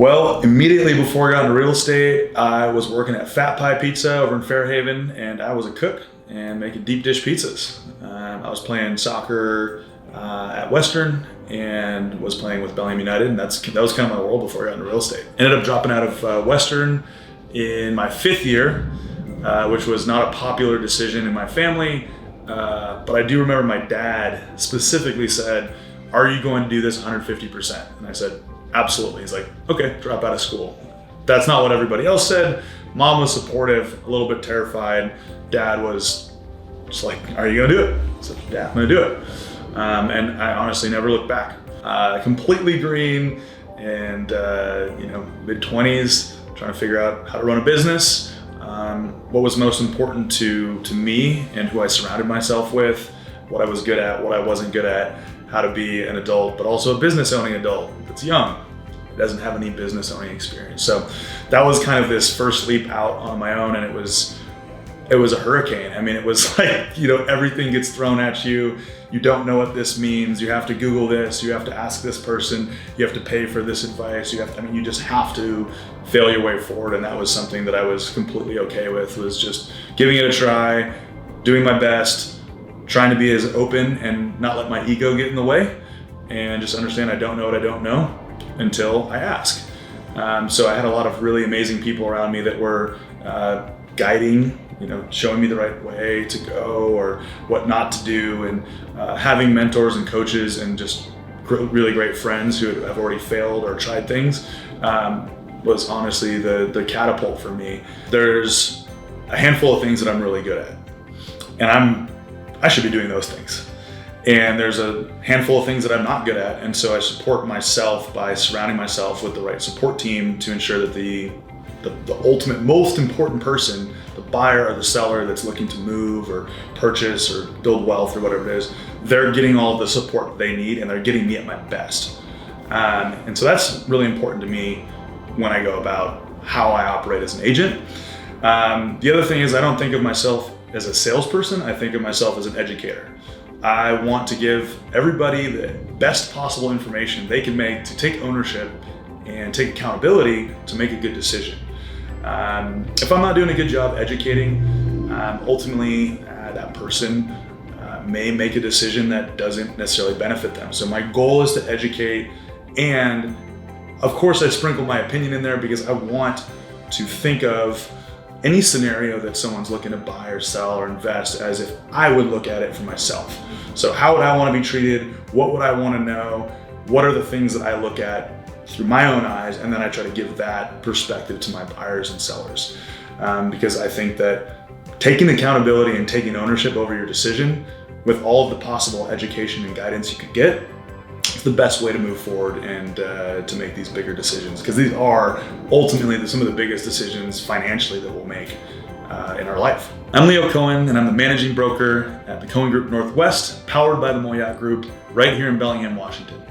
Well, immediately before I got into real estate, I was working at Fat Pie Pizza over in Fairhaven, and I was a cook and making deep dish pizzas. I was playing soccer at Western and was playing with Bellingham United, and that was kind of my world before I got into real estate. Ended up dropping out of Western in my 5th year, which was not a popular decision in my family, but I do remember my dad specifically said, "Are you going to do this 150%?" And I said, "Absolutely." He's like, "Okay, drop out of school." That's not what everybody else said. Mom was supportive, a little bit terrified. Dad was just like, "Are you gonna do it?" I said, "Yeah, I'm gonna do it." And I honestly never looked back. Completely green and mid-20s, trying to figure out how to run a business. What was most important to me and who I surrounded myself with, what I was good at, what I wasn't good at, how to be an adult, but also a business owning adult that's young, doesn't have any business owning experience. So that was kind of this first leap out on my own, and it was a hurricane. I mean, it was like, everything gets thrown at you. You don't know what this means. You have to Google this. You have to ask this person. You have to pay for this advice. You just have to fail your way forward. And that was something that I was completely okay with, was just giving it a try, doing my best, trying to be as open and not let my ego get in the way, and just understand I don't know what I don't know until I ask. So I had a lot of really amazing people around me that were guiding, showing me the right way to go or what not to do, and having mentors and coaches and just really great friends who have already failed or tried things was honestly the catapult for me. There's a handful of things that I'm really good at, and I should be doing those things. And there's a handful of things that I'm not good at, and so I support myself by surrounding myself with the right support team to ensure that the ultimate, most important person, the buyer or the seller that's looking to move or purchase or build wealth or whatever it is, they're getting all the support they need, and they're getting me at my best. And so that's really important to me when I go about how I operate as an agent. The other thing is, I don't think of myself as a salesperson. I think of myself as an educator. I want to give everybody the best possible information they can make to take ownership and take accountability to make a good decision. If I'm not doing a good job educating, ultimately that person may make a decision that doesn't necessarily benefit them. So my goal is to educate, and of course I sprinkle my opinion in there because I want to think of any scenario that someone's looking to buy or sell or invest as if I would look at it for myself. So how would I want to be treated? What would I want to know? What are the things that I look at through my own eyes? And then I try to give that perspective to my buyers and sellers. Because I think that taking accountability and taking ownership over your decision with all of the possible education and guidance you could get, it's the best way to move forward and to make these bigger decisions, because these are ultimately some of the biggest decisions financially that we'll make in our life. I'm Leo Cohen, and I'm the managing broker at the Cohen Group Northwest, powered by the Moyatt Group, right here in Bellingham, Washington.